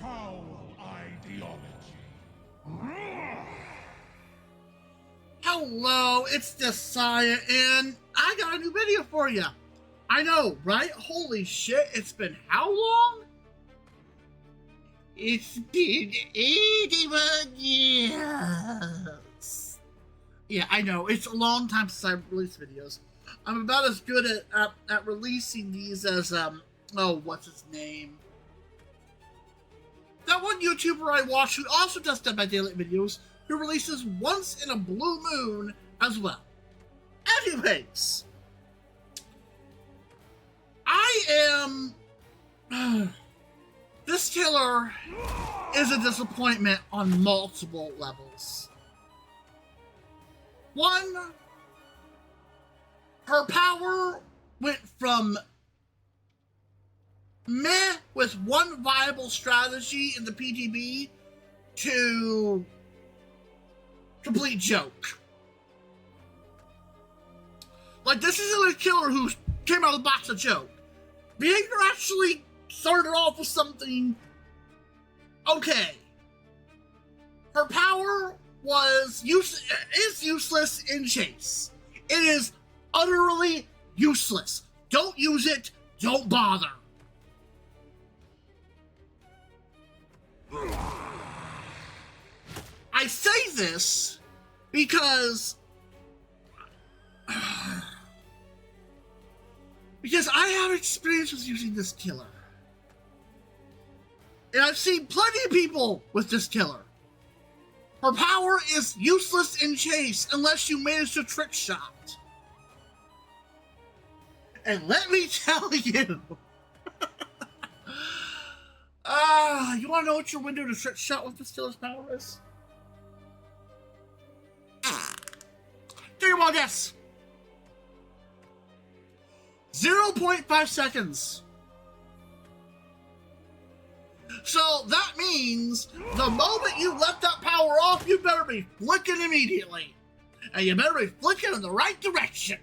foul ideology. Hello, it's Josiah, and I got a new video for you. I know, right? Holy shit, it's been how long? It's been 81 years. Yeah, I know, it's a long time since I've released videos. I'm about as good at releasing these as, oh, what's his name? That one YouTuber I watch who also does my daily videos, who releases once in a blue moon as well. Anyways, I am... This killer is a disappointment on multiple levels. One, her power went from meh with one viable strategy in the PTB to complete joke. Like, this isn't a killer who came out of the box a joke. Behavior actually started off with something okay. Her power is useless in chase. It is utterly useless. Don't use it. Don't bother. I say this because I have experience with using this killer. And I've seen plenty of people with this killer. Her power is useless in chase unless you manage to trick shot. And let me tell you, you wanna know what your window to trick shot with this killer's power is? Tell you what, guess. 0.5 seconds. So that means the moment you let that power off, you better be flicking immediately. And you better be flicking in the right direction.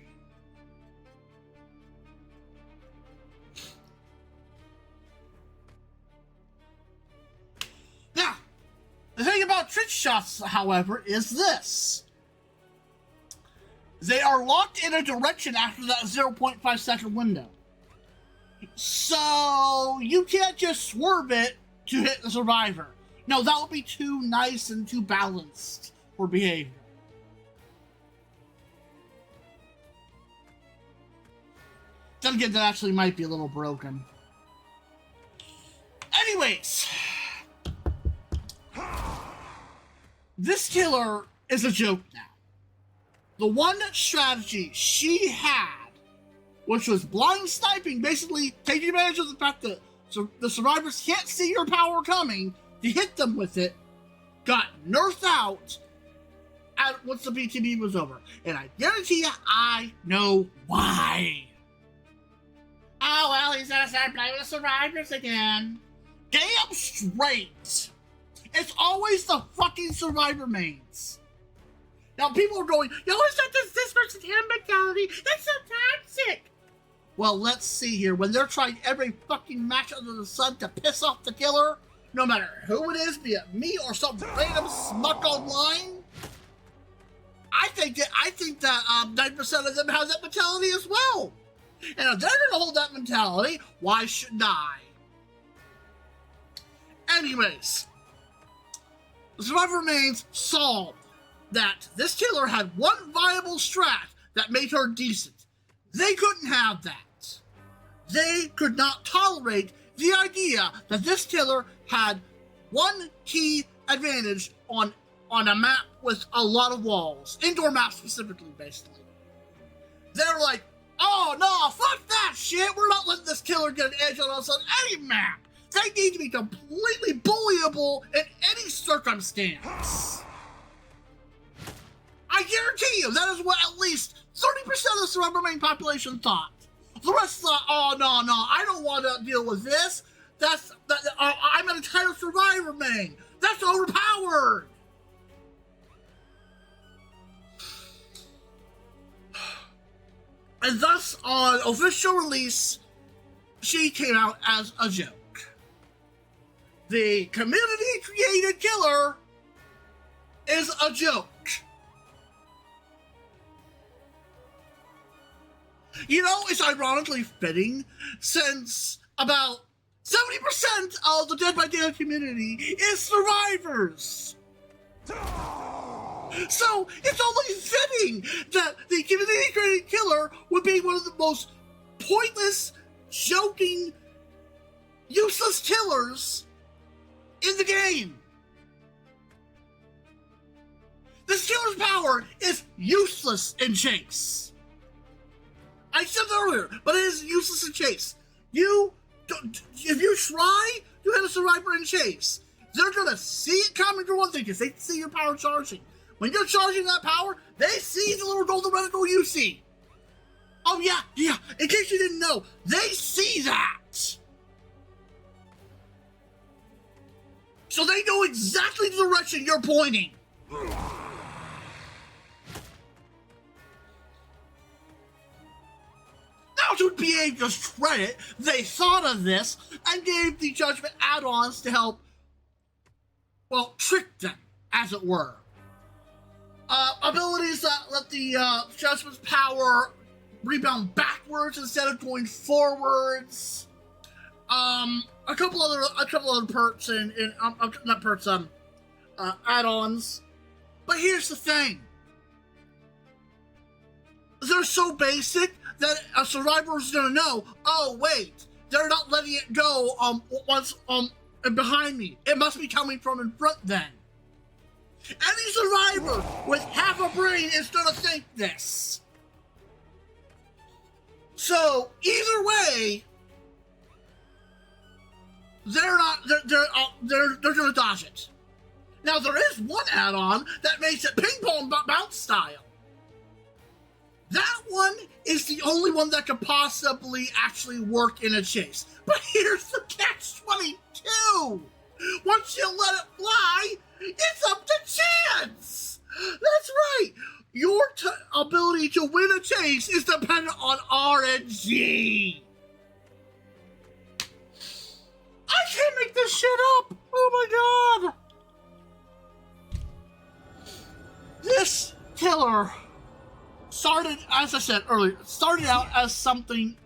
Now, the thing about trick shots, however, is this. They are locked in a direction after that 0.5 second window. So you can't just swerve it to hit the survivor. No, that would be too nice and too balanced for behavior. Then again, that actually might be a little broken. Anyways, this killer is a joke now. The one strategy she had, which was blind sniping, basically taking advantage of the fact that the survivors can't see your power coming to hit them with it, got nerfed out once the BTB was over. And I guarantee you, I know why. Oh, well, he's gonna start playing with survivors again. Damn straight. It's always the fucking survivor mains. Now, people are going, you always got this versus him mentality. That's so toxic. Well, let's see here. When they're trying every fucking match under the sun to piss off the killer, no matter who it is, be it me or some random smuck online, I think that 9% of them have that mentality as well. And if they're going to hold that mentality, why shouldn't I? Anyways, the survivor remains solved that this killer had one viable strat that made her decent. They couldn't have that. They could not tolerate the idea that this killer had one key advantage on a map with a lot of walls. Indoor map specifically, basically. They're like, oh no, fuck that shit! We're not letting this killer get an edge on us on any map! They need to be completely bullyable in any circumstance. I guarantee you, that is what at least 30% of the survivor main population thought. The rest thought, oh, no, I don't want to deal with this. I'm an entitled survivor main. That's overpowered. And thus, on official release, she came out as a joke. the community-created killer is a joke. You know, it's ironically fitting since about 70% of the Dead by Daylight community is survivors. So it's only fitting that the community-created killer would be one of the most pointless, joking, useless killers in the game. This killer's power is useless in chase. I said that earlier, but it is useless in chase. If you try to hit a survivor in chase, they're gonna see it coming for one thing, because they see your power charging. When you're charging that power, they see the little golden reticle you see. Oh yeah, in case you didn't know, they see that. So they know exactly the direction you're pointing. Now, to BA's credit, they thought of this and gave the Judgment add-ons to help, well, trick them, as it were. Abilities that let the Judgment's power rebound backwards instead of going forwards. A couple other perks and not perks, add-ons. But here's the thing. They're so basic that a survivor is gonna know, oh wait, they're not letting it go once behind me. It must be coming from in front then. Any survivor with half a brain is gonna think this. So either way, they're gonna dodge it. Now there is one add-on that makes it ping pong bounce style. That one is the only one that could possibly actually work in a chase. But here's the catch-22. Once you let it fly, it's up to chance. That's right. Your ability to win a chase is dependent on RNG. I can't make this shit up. Oh my god. This killer started, as I said earlier, out as something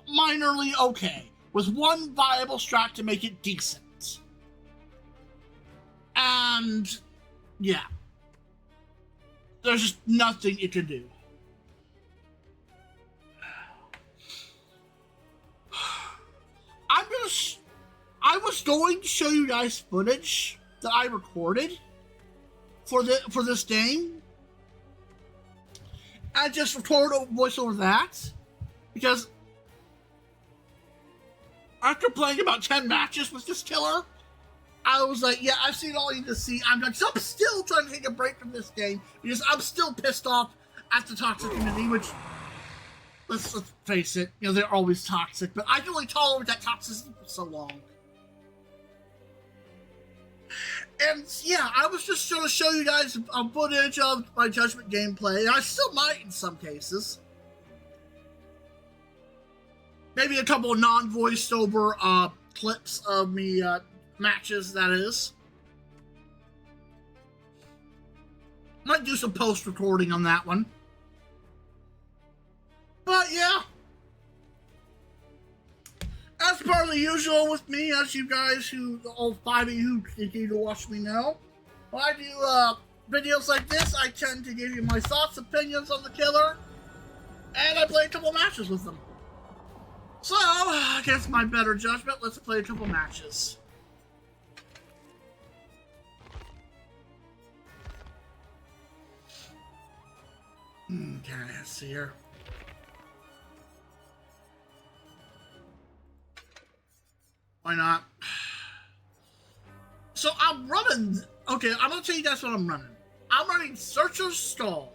minorly okay, with one viable strat to make it decent. And, yeah. There's just nothing it can do. I was going to show you guys footage that I recorded for this game. I just record a voice over that because after playing about 10 matches with this killer, I was like, yeah, I've seen all you need to see. I'm still trying to take a break from this game because I'm still pissed off at the toxic community, which, let's face it, you know, they're always toxic, but I can only tolerate that toxicity for so long. And yeah, I was just going to show you guys a footage of my Judgment gameplay. I still might in some cases. Maybe a couple of non-voiced over clips of me matches, that is. Might do some post-recording on that one. But yeah. As part of the usual with me, as you guys all 5 of you who continue to watch me know, when I do videos like this, I tend to give you my thoughts, opinions on the killer, and I play a couple matches with them. So, against my better judgment, let's play a couple matches. Okay, let's see here. Why not? So I'm running. Okay, I'm gonna tell you guys what I'm running. I'm running Searcher's Stall.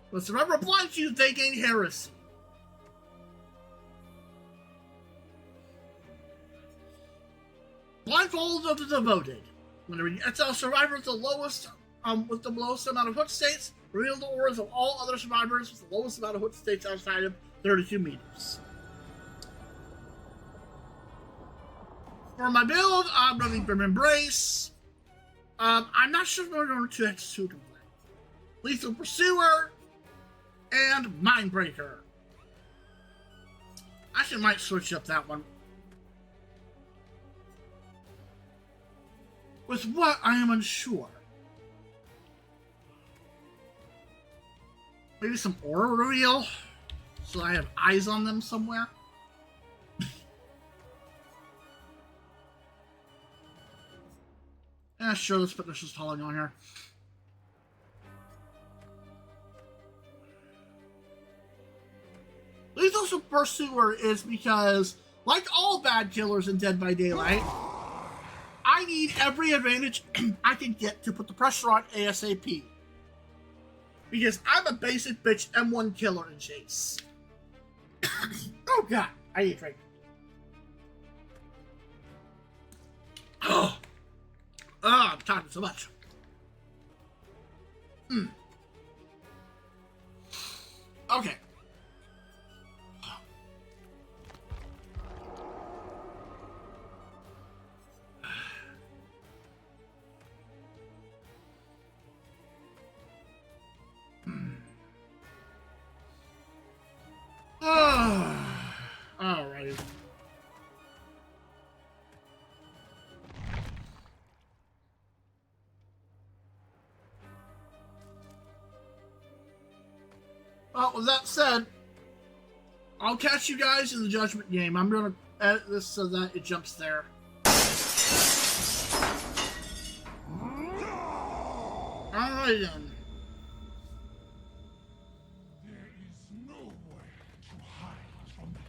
When survivor applies to you, they gain heresy. Blindfold of the devoted. Whenever you tell survivor with the lowest amount of hook states, reveal the auras of all other survivors with the lowest amount of hook states outside of 32 meters. For my build, I'm running Grim Embrace. I'm not sure what order 2x2 to play. Lethal Pursuer and Mindbreaker. Actually, might switch up that one. With what, I am unsure. Maybe some aura reveal, so I have eyes on them somewhere. Yeah, sure, let's put this Talling on here. Lethal Pursuer is because, like all bad killers in Dead by Daylight, I need every advantage I can get to put the pressure on ASAP. Because I'm a basic bitch M1 killer in Chase. Oh god, I need a drink. Oh, I'm talking so much. Okay. Alright. Well, with that said, I'll catch you guys in the Judgment game. I'm going to edit this so that it jumps there. Alright then. There is nowhere to hide from the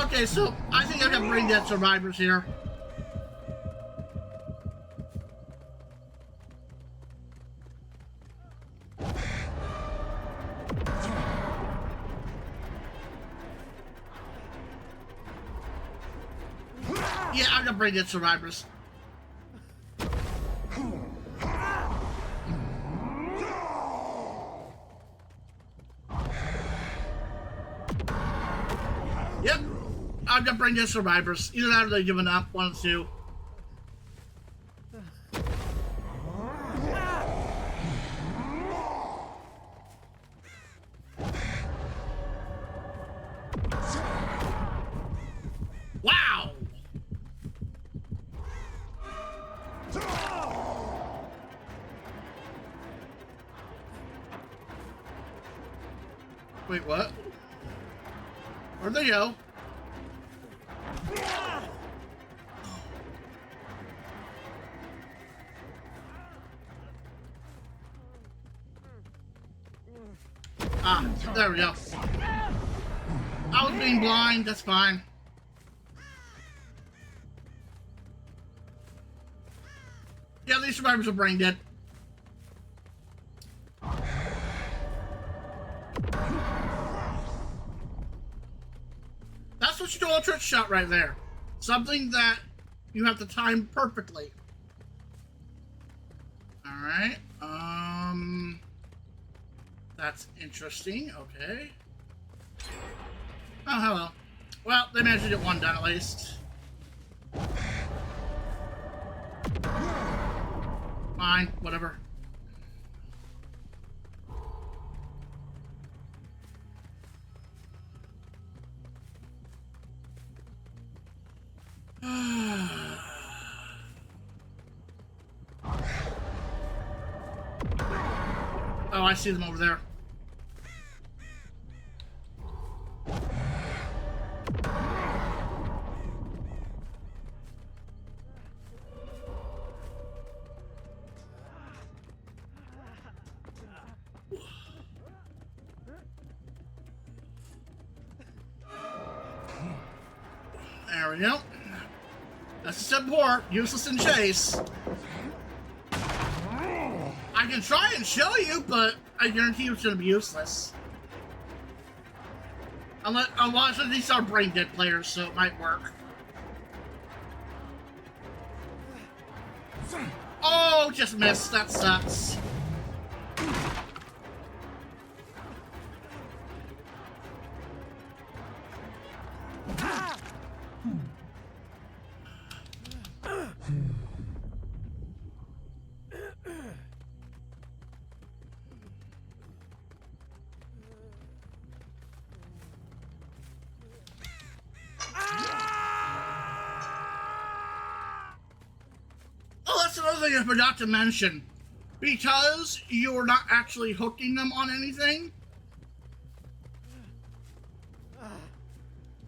Okay, so I think I can bring dead survivors here. Yeah, I'm gonna bring dead survivors. Yep, I'm gonna bring dead survivors. Either that or they're giving up, one of the two. Wow! Wait, what? Where'd they go? Ah, there we go. I was being blind, that's fine. Yeah, these survivors are brain dead. That's what you call a trick shot right there. Something that you have to time perfectly. Alright, that's interesting, okay. Oh, hello. Well, they managed to get one done at least. Fine, whatever. Oh, I see them over there. There we go. That's a step before. Useless in chase. I can try and show you, but I guarantee you it's going to be useless. Unless these are brain dead players, so it might work. Oh, just missed. That sucks. Oh, that's another thing I forgot to mention. Because you're not actually hooking them on anything.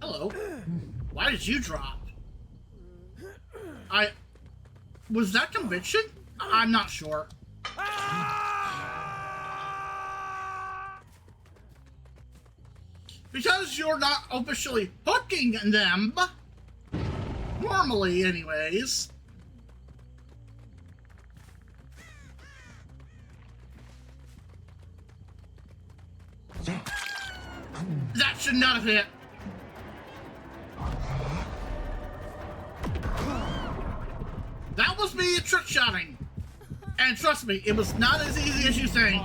Hello. Why did you drop? Was that conviction? I'm not sure. Because you're not officially hooking them, normally anyways, that should not have hit. That was me trick-shotting. And trust me, it was not as easy as you think.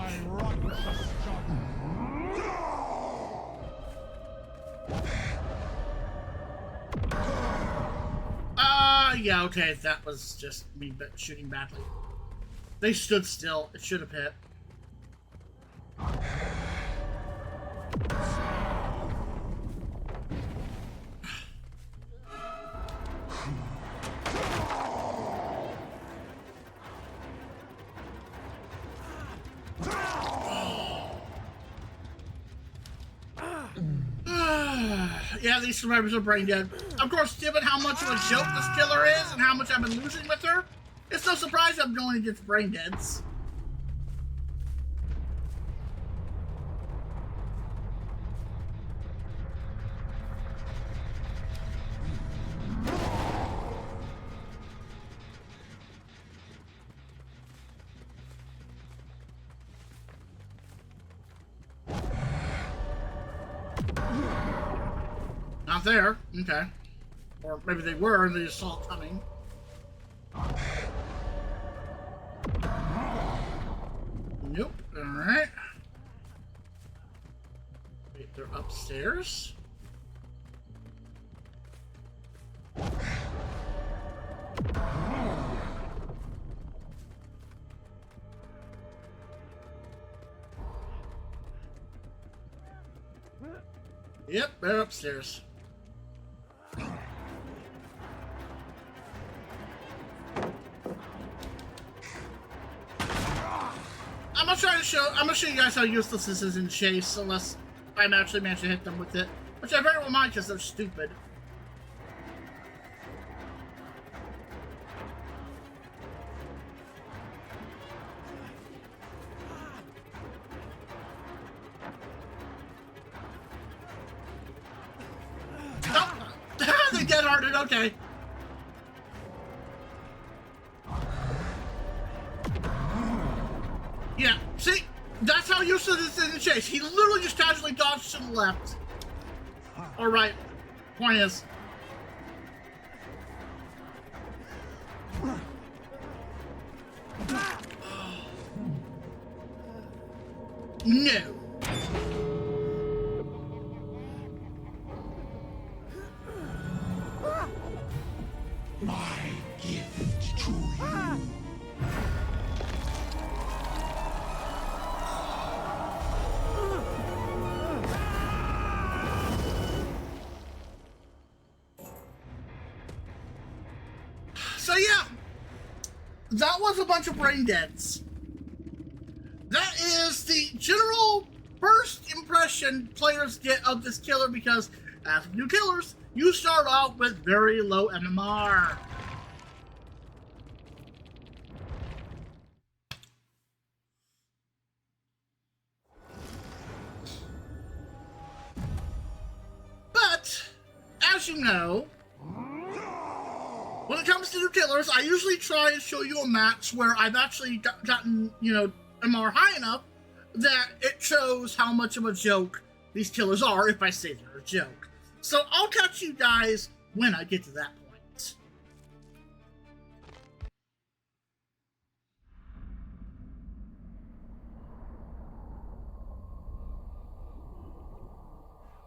Yeah, okay, that was just me shooting badly. They stood still. It should have hit. Yeah, these survivors are brain dead. Of course, given how much of a joke this killer is and how much I've been losing with her, it's no surprise I'm going against brain deads. Not there. Okay. Or maybe they were and they just saw it coming. Nope. Alright. Wait, they're upstairs? Yep, they're upstairs. I'm gonna show you guys how useless this is in chase, unless I actually manage to hit them with it. Which I very well might, because they're stupid. Oh! They dead-hearted, okay. Yeah, see? That's how useless this is in the chase. He literally just casually dodged to the left. Or right. Point is. No. My gift to you. So yeah, that was a bunch of brain deads. That is the general first impression players get of this killer, because as new killers, you start off with very low MMR. But, as you know, When it comes to new killers, I usually try and show you a match where I've actually gotten, MR high enough that it shows how much of a joke these killers are if I say they're a joke. So I'll catch you guys when I get to that point.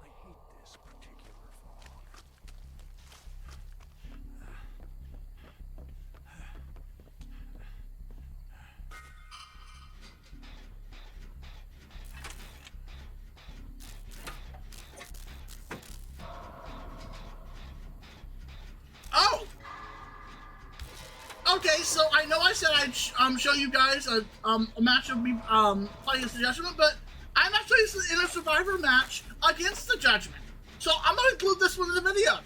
I hate this particular fog. Oh! Okay, so I know I said I'd show you guys a match of me playing as the Judgement, but I'm actually in a Survivor match against the Judgement. So I'm going to include this one in the video.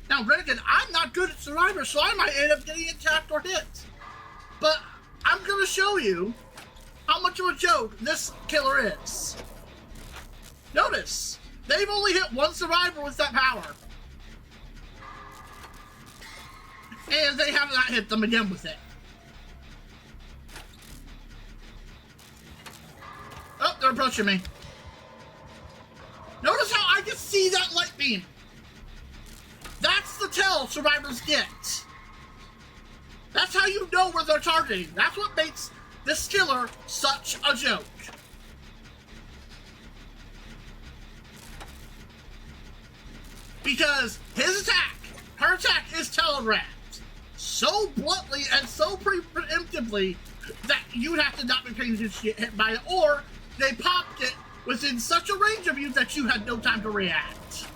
Now, granted, I'm not good at Survivor, so I might end up getting attacked or hit. But I'm going to show you how much of a joke this killer is. Notice, they've only hit one Survivor with that power. And they have not hit them again with it. Oh, they're approaching me. Notice how I can see that light beam. That's the tell survivors get. That's how you know where they're targeting. That's what makes this killer such a joke. Because his attack, her attack is telegraphed so bluntly and so preemptively that you would have to not be paying attention to get hit by it, or they popped it within such a range of you that you had no time to react.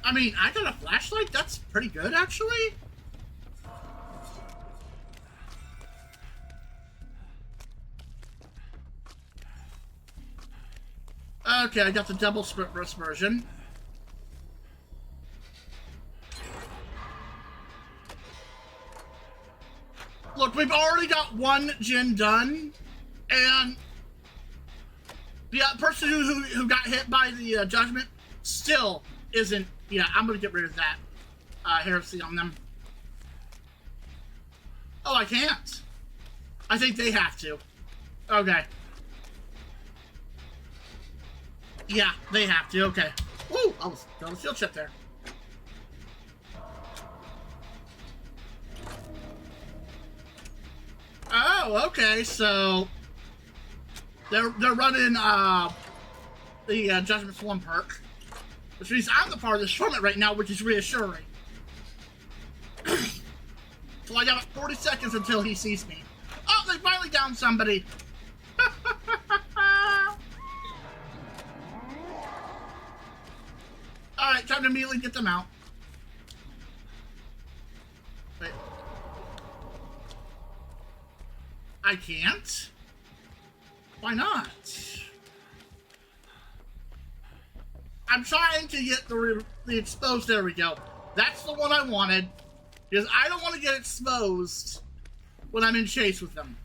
I mean, I got a flashlight? That's pretty good, actually. Okay, I got the double sprint burst version. Look, we've already got one gen done, and the person who got hit by the Judgement still isn't. Yeah, I'm gonna get rid of that heresy on them. Oh, I can't. I think they have to. Okay. Yeah, they have to. Okay. Woo! I was got a shield chip there. Oh, okay. So they're running the Judgment's one perk, which means I'm the farthest from it right now, which is reassuring. So I got 40 seconds until he sees me. Oh, they finally downed somebody. Alright, time to immediately get them out. Wait. I can't? Why not? I'm trying to get the exposed. There we go. That's the one I wanted. Because I don't want to get exposed when I'm in chase with them.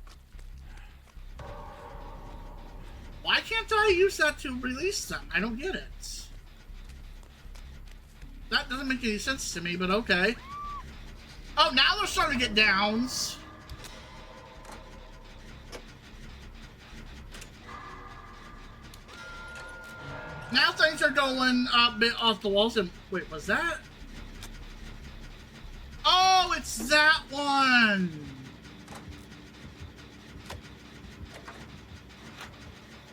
Why can't I use that to release them? I don't get it. That doesn't make any sense to me, but okay. Oh, now they're starting to get downs. Now things are going a bit off the walls. And wait, was that? Oh, it's that one.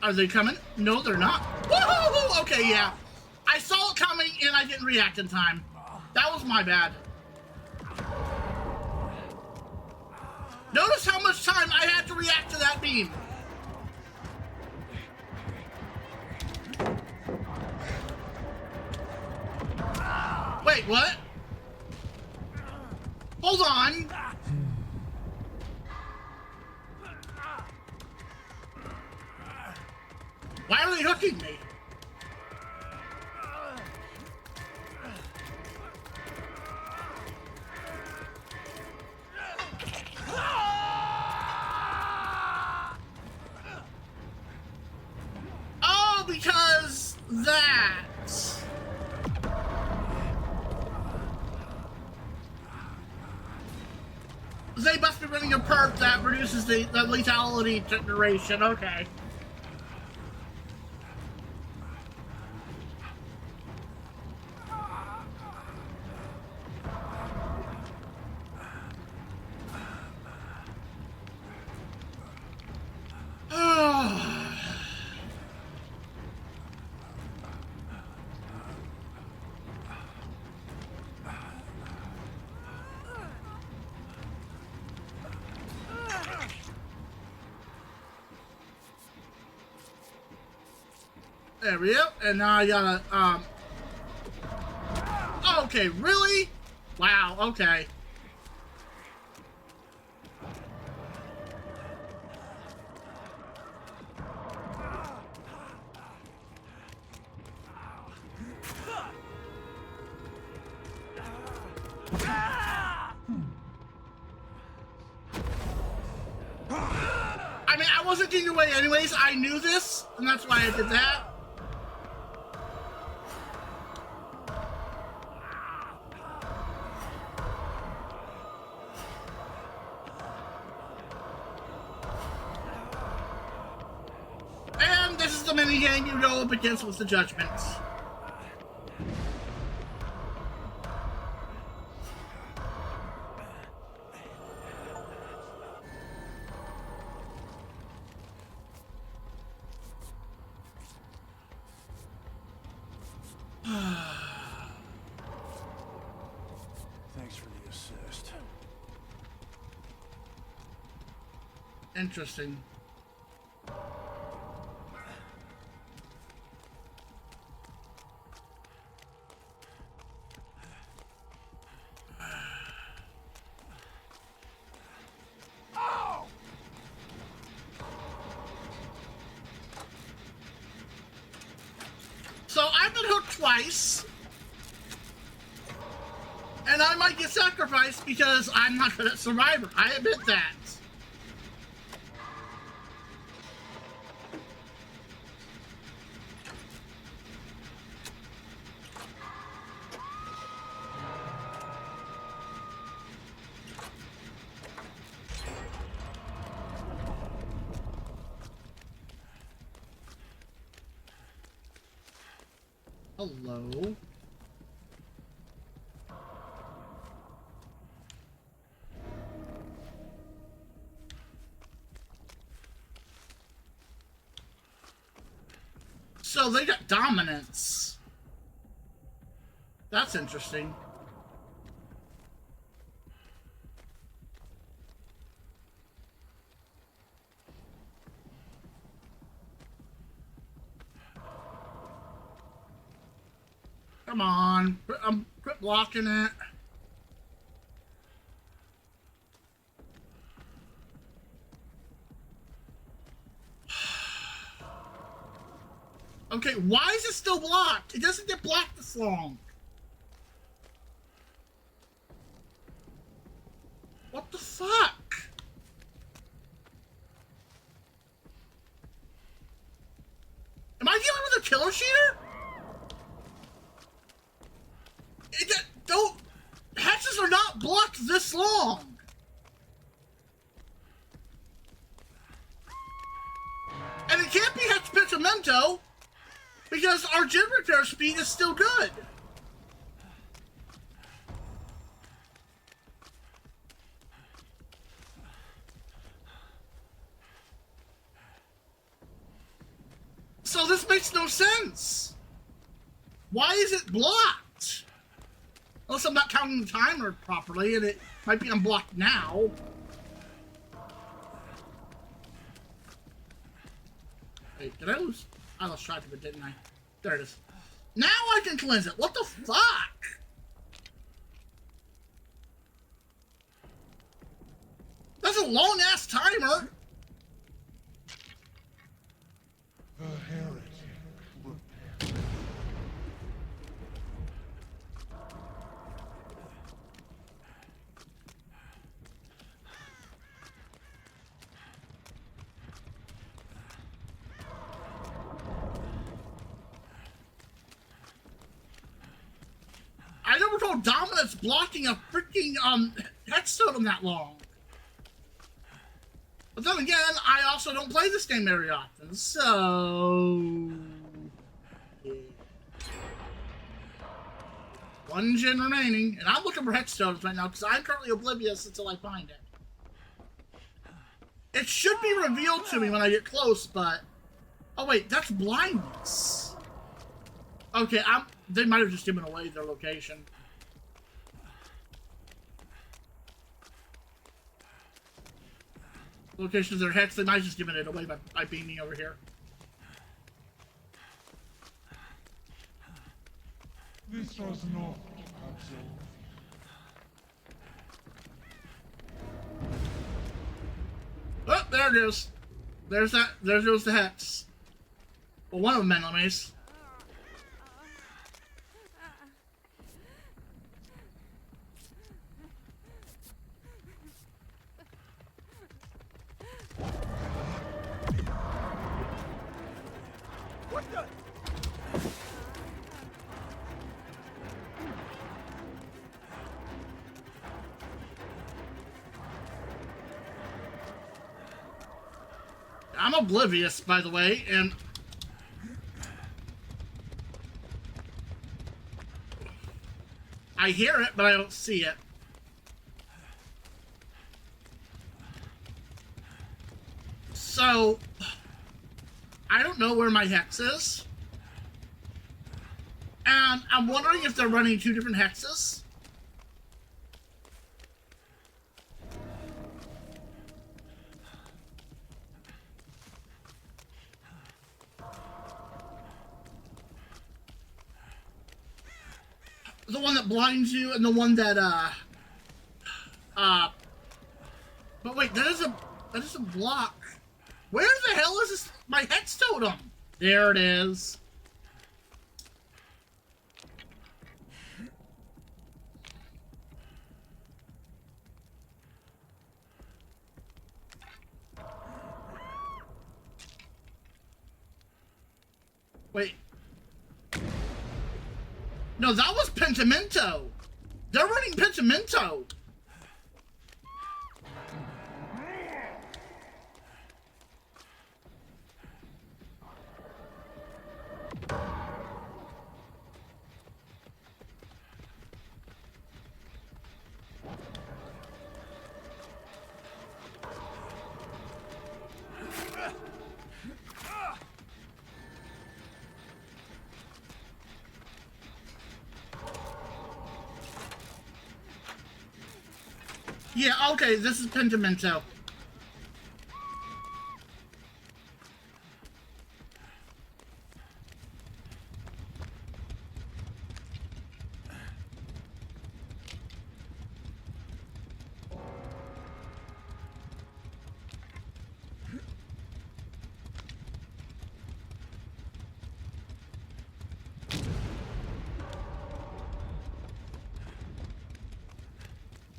Are they coming? No, they're not. Woohoo! Okay, yeah. I saw it coming and I didn't react in time. That was my bad. Notice how much time I had to react to that beam. Wait, what? Hold on. Why are they hooking me? Oh, because that. They must be running a perk that reduces the lethality generation. Okay. There we go. And now I gotta, okay, really? Wow, okay. I mean, I wasn't getting away anyways. I knew this, and that's why I did that. And this is the minigame you go up against with the Judgment. Thanks for the assist. Interesting. So I've been hooked twice, and I might get sacrificed because I'm not good at Survivor. I admit that. Hello. So they got dominance. That's interesting. Come on, quit blocking it. Okay, why is it still blocked? It doesn't get blocked this long. What the fuck? Am I dealing with a killer cheater? Don't hatches are not blocked this long. And it can't be Hatch Pentimento because our gym repair speed is still good. So this makes no sense. Why is it blocked? Unless I'm not counting the timer properly, and it might be unblocked now. Wait, did I lose? I lost track of it, didn't I? There it is. Now I can cleanse it. What the fuck? That's a long-ass timer. The heretic. I never told Dominus blocking a freaking hex totem that long. But then again, I also don't play this game very often, so yeah. One gen remaining, and I'm looking for hex totems right now because I'm currently oblivious until I find it. It should be revealed to me when I get close, but oh wait, that's blindness. Okay, they might have just given away their location. Location of their hex, they might have just given it away by beaming over here. This was not absolved. Oh, there it is. There goes the hex. Well, one of them enemies. What the? I'm oblivious, by the way, and I hear it, but I don't see it. So, I don't know where my hex is. And I'm wondering if they're running two different hexes. The one that blinds you and the one that, but wait, that is a block. Where the hell is this, my hex totem? There it is. Wait. No, that was Pentimento. They're running Pentimento. Yeah, okay, this is Pentimento.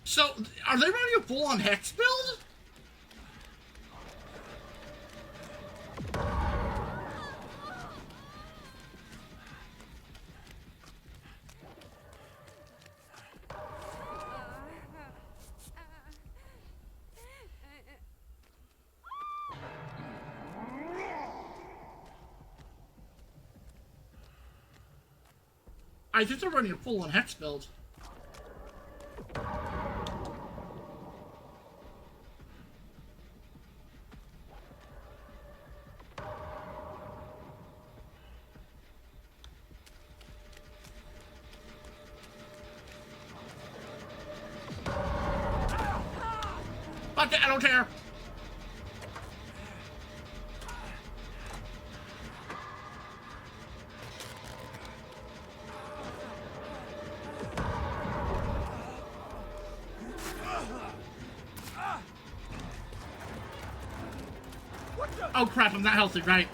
So, are they running a full-on hex build? I think they're running a full-on hex build. Fuck it, I don't care. Oh crap, I'm not healthy, right?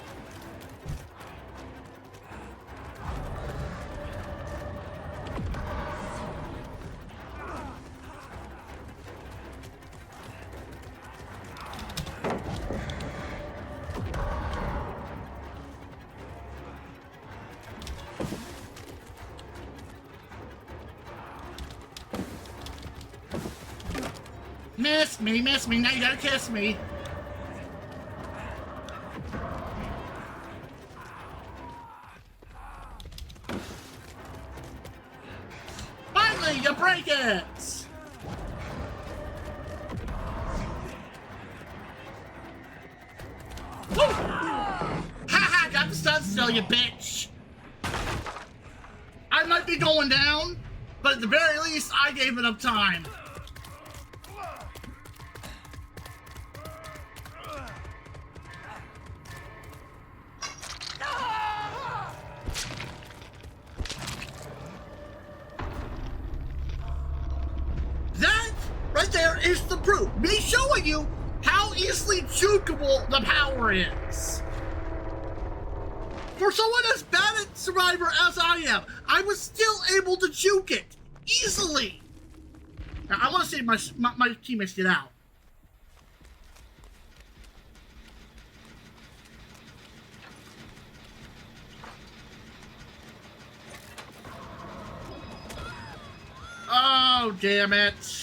miss me, now you gotta kiss me. Finally, you break it! Woo! Haha, got the stun still, you bitch! I might be going down, but at the very least, I gave it up time. That right there is the proof. Me showing you how easily jukeable the power is. For someone as bad at Survivor as I am, I was still able to juke it easily. Now, I want to see my teammates get out. Oh, damn it.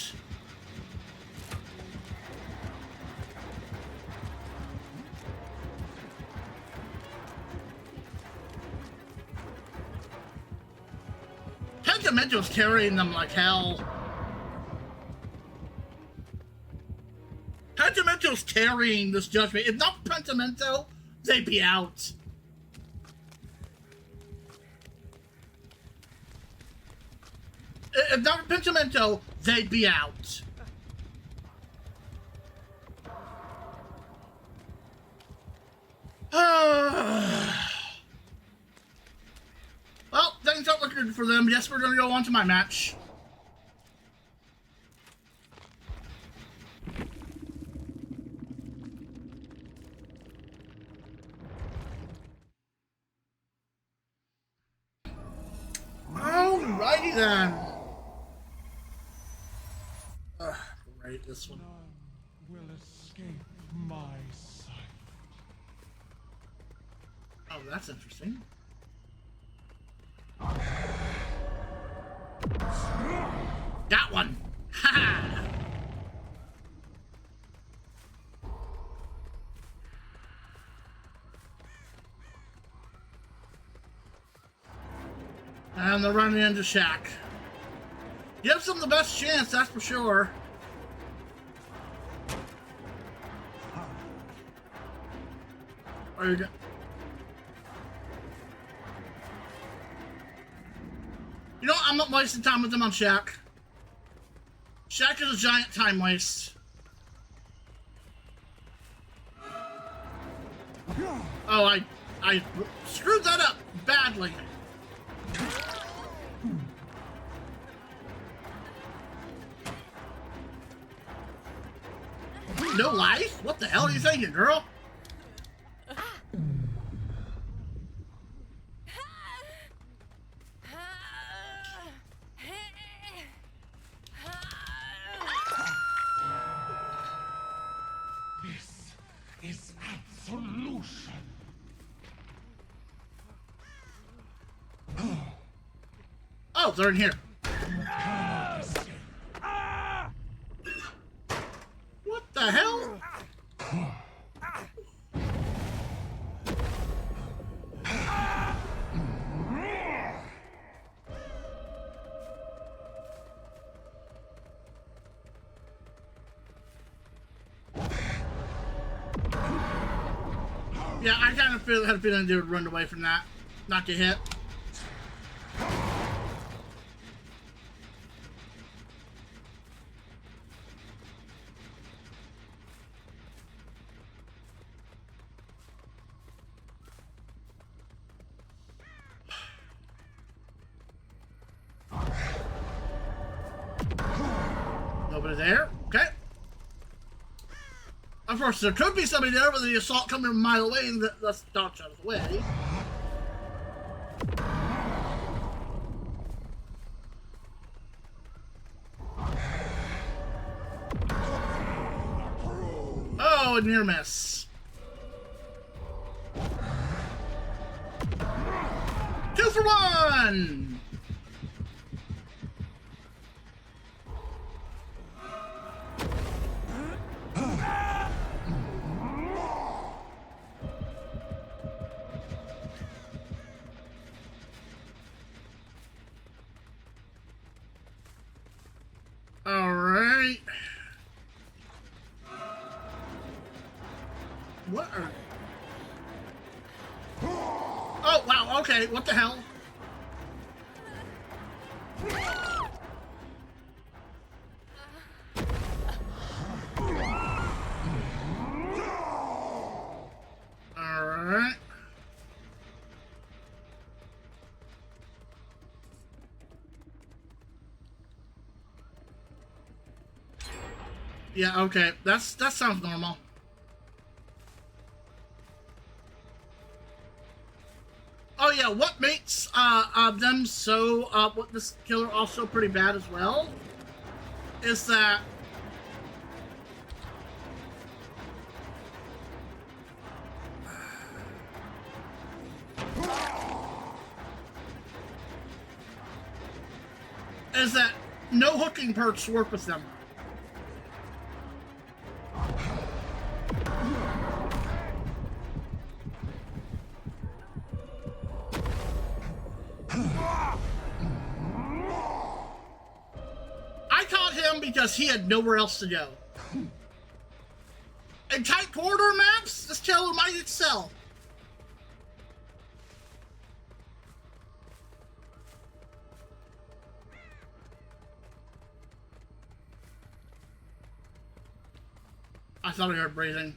Pentamento's carrying them like hell. Pentamento's carrying this Judgment. If not Pentamento, they'd be out. If not Pentamento, they'd be out. Well, things aren't looking good for them. Yes, we're going to go on to my match. Alrighty then. Right, this one. None will escape my sight. Oh, that's interesting. Got one! Ha! And they're running into Shaq. Gives them the best chance, that's for sure. Are you You know, I'm not wasting time with them on Shaq. Shaq is a giant time waste. Oh, I screwed that up badly. No life? What the hell are you thinking, girl? This is absolution. Oh, they're in here. What the hell? Yeah, I kind of had a feeling they would run away from that, not get hit. Nobody there. Okay. Of course, there could be somebody there with the assault coming a mile away and let's dodge out of the way. Oh, a near miss. 2 for 1! what are... Oh, wow, okay, what the hell? Alright. Yeah, okay, that sounds normal. Oh yeah, what makes them so what this killer also pretty bad as well is that no hooking perks work with them. I caught him because he had nowhere else to go. In tight corridor maps, this killer might excel. I thought I heard breathing.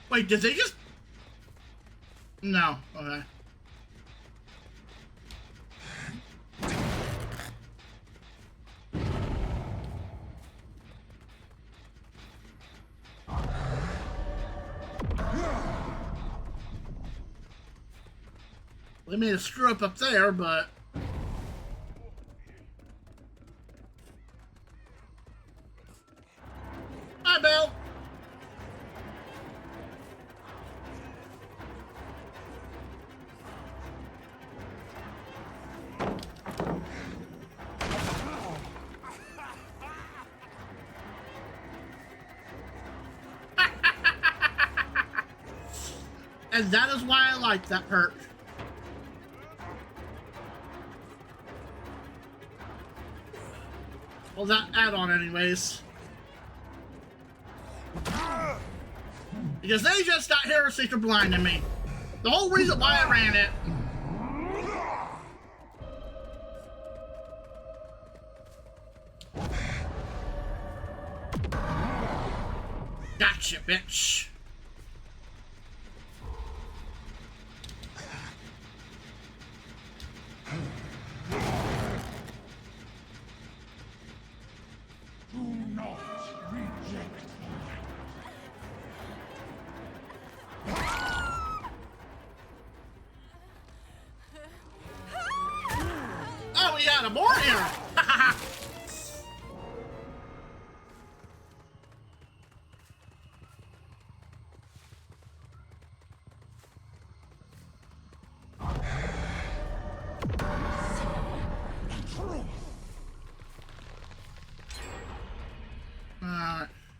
Wait, did they just... No, okay. They made a screw up there, but... Hi, Bill! And that is why I like that perk. Well, that add-on anyways. Because they just got heresy for blinding me. The whole reason why I ran it. Gotcha, bitch. Oh, we got a more here.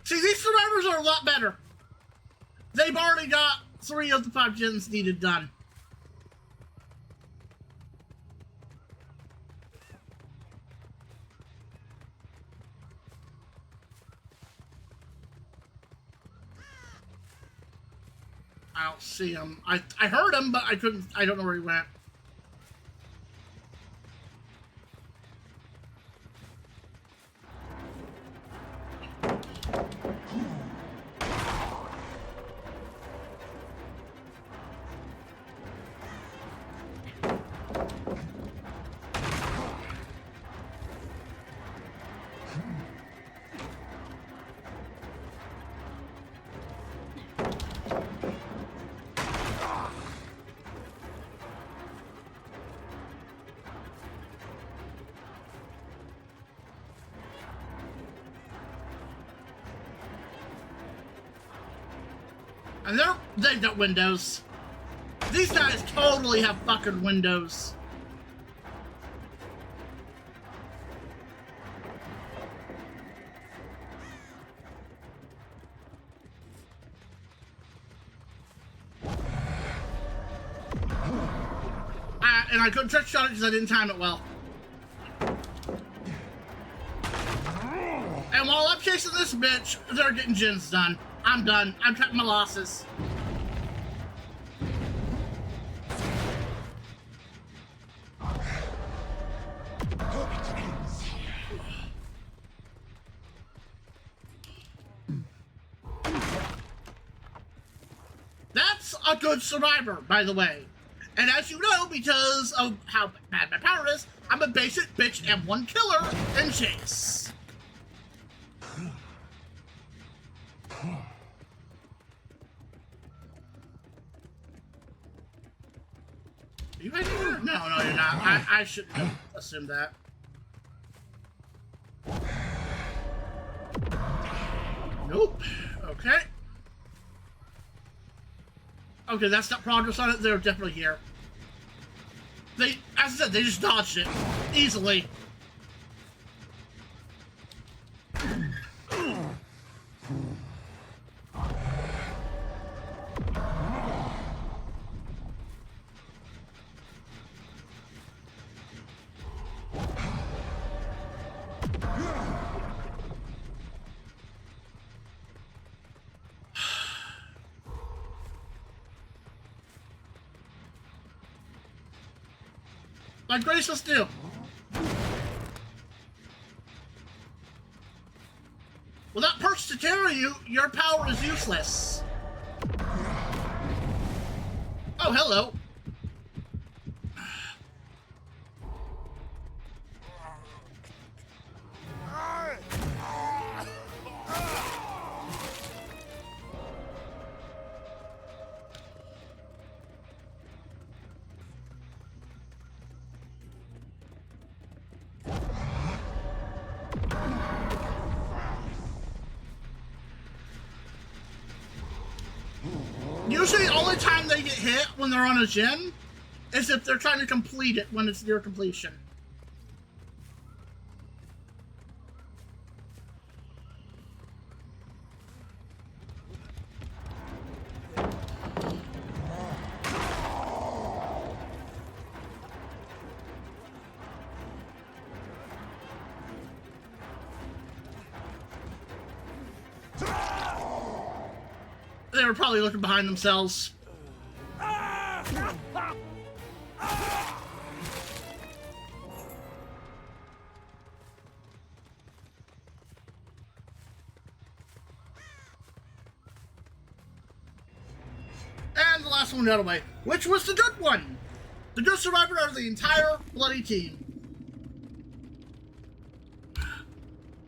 See, these survivors are a lot better. They've already got 3 of the 5 gens needed done. I don't see him. I heard him, but I don't know where he went. And they've got windows. These guys totally have fucking windows. And I couldn't trick shot it because I didn't time it well. And while I'm chasing this bitch, they're getting gens done. I'm done. I'm cutting my losses. That's a good survivor, by the way. And as you know, because of how bad my power is, I'm a basic bitch M1 killer in chase. Are you guys here? No, you're not. I shouldn't have assumed that. Nope. Okay. Okay, that's not progress on it. They're definitely here. They, as I said, they just dodged it easily. Like graceless do. Without perks to carry you, your power is useless. Oh, hello. Usually the only time they get hit when they're on a gen is if they're trying to complete it when it's near completion. They were probably looking behind themselves. And the last one got away, which was the good one. The good survivor of the entire bloody team.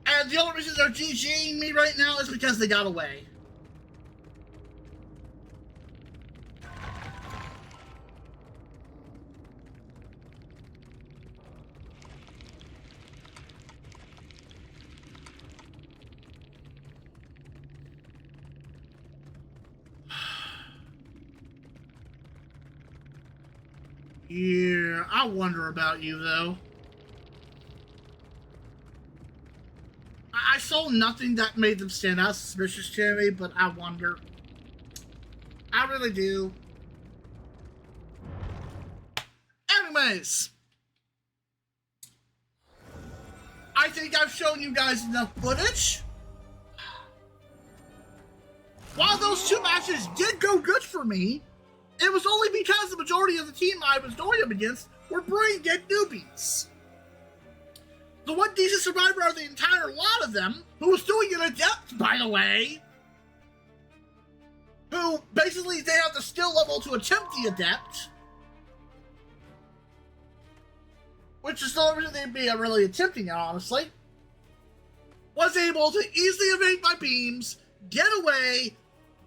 And the only reason they're GGing me right now is because they got away. Yeah, I wonder about you, though. I saw nothing that made them stand out suspicious to me, but I wonder. I really do. Anyways. I think I've shown you guys enough footage. While those two matches did go good for me, it was only because the majority of the team I was going up against were brain-dead newbies. The one decent survivor out of the entire lot of them, who was doing an adept, by the way, who basically they have the skill level to attempt the adept, which is the only reason they'd be really attempting it, honestly, was able to easily evade my beams, get away,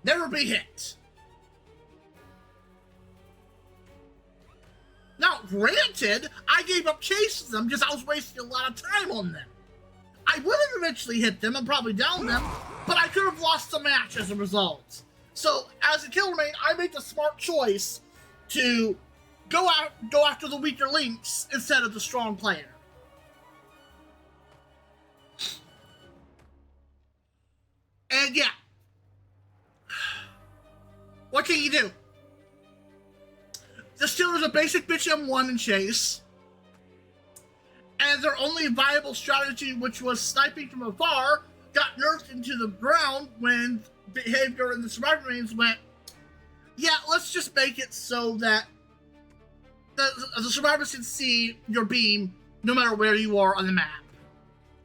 never be hit. Now, granted, I gave up chasing them because I was wasting a lot of time on them. I would have eventually hit them and probably downed them, but I could have lost the match as a result. So, as a killer main, I made the smart choice to go after the weaker links instead of the strong player. And yeah, what can you do? The Steelers a basic bitch M1 and chase, and their only viable strategy, which was sniping from afar, got nerfed into the ground when behavior in the survivor mains went, yeah, let's just make it so that the survivors can see your beam no matter where you are on the map.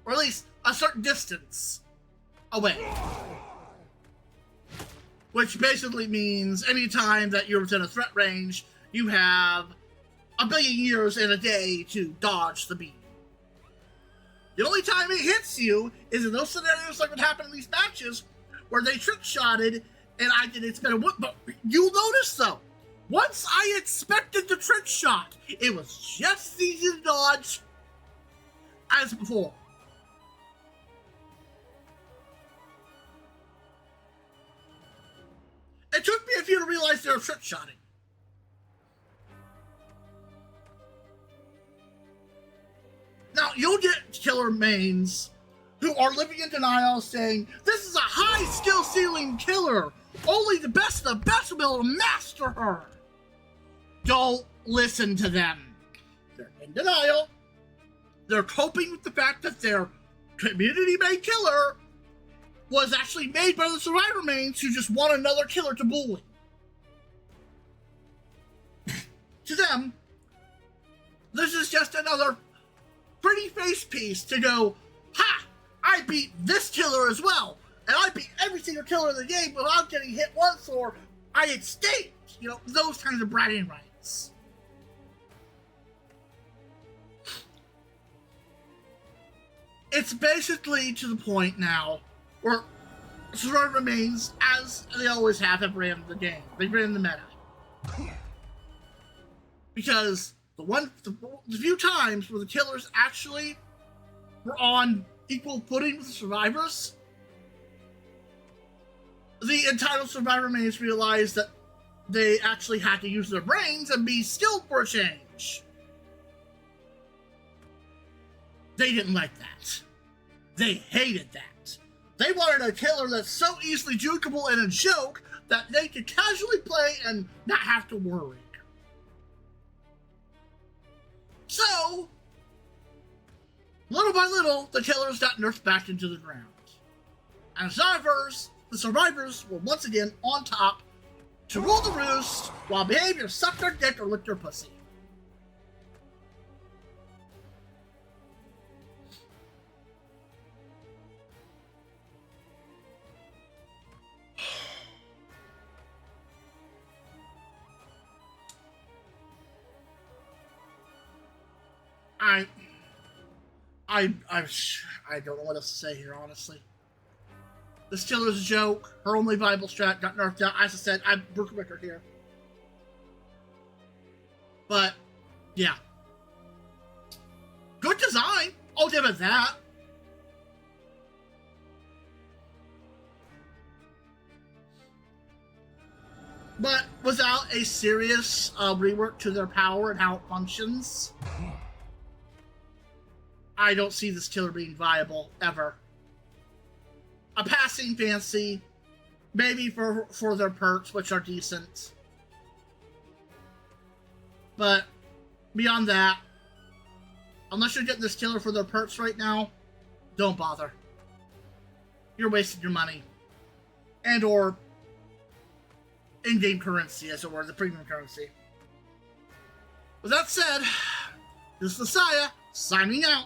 Or at least a certain distance away. Which basically means anytime that you're within a threat range, you have a billion years and a day to dodge the beam. The only time it hits you is in those scenarios like what happened in these matches where they trick-shotted and I didn't expect it. But you'll notice though, once I expected the trick shot, it was just as easy to dodge as before. It took me a few to realize they were trick-shotting. Now, you'll get killer mains who are living in denial saying, this is a high skill ceiling killer. Only the best of the best will be able to master her. Don't listen to them. They're in denial. They're coping with the fact that their community-made killer was actually made by the survivor mains who just want another killer to bully. To them, this is just another pretty face piece to go, ha! I beat this killer as well, and I beat every single killer in the game without getting hit once, or I escaped. You know, those kinds of bragging rights. It's basically to the point now where survivor remains, as they always have ran the game. They ran the meta. Because the few times where the killers actually were on equal footing with the survivors, the entitled survivor mains realized that they actually had to use their brains and be skilled for a change. They didn't like that. They hated that. They wanted a killer that's so easily jukable and a joke that they could casually play and not have to worry. So, little by little, the killers got nerfed back into the ground. And the survivors were once again on top to rule the roost while behavior sucked their dick or licked their pussy. I don't know what else to say here, honestly. The Steelers a joke. Her only viable strat got nerfed out. As I said, I'm broken record here. But, yeah. Good design. I'll give it that. But without a serious rework to their power and how it functions, I don't see this killer being viable, ever. A passing fancy, maybe for their perks, which are decent. But beyond that, unless you're getting this killer for their perks right now, don't bother. You're wasting your money. And or in-game currency, as it were, the premium currency. With that said, this is Messiah, signing out.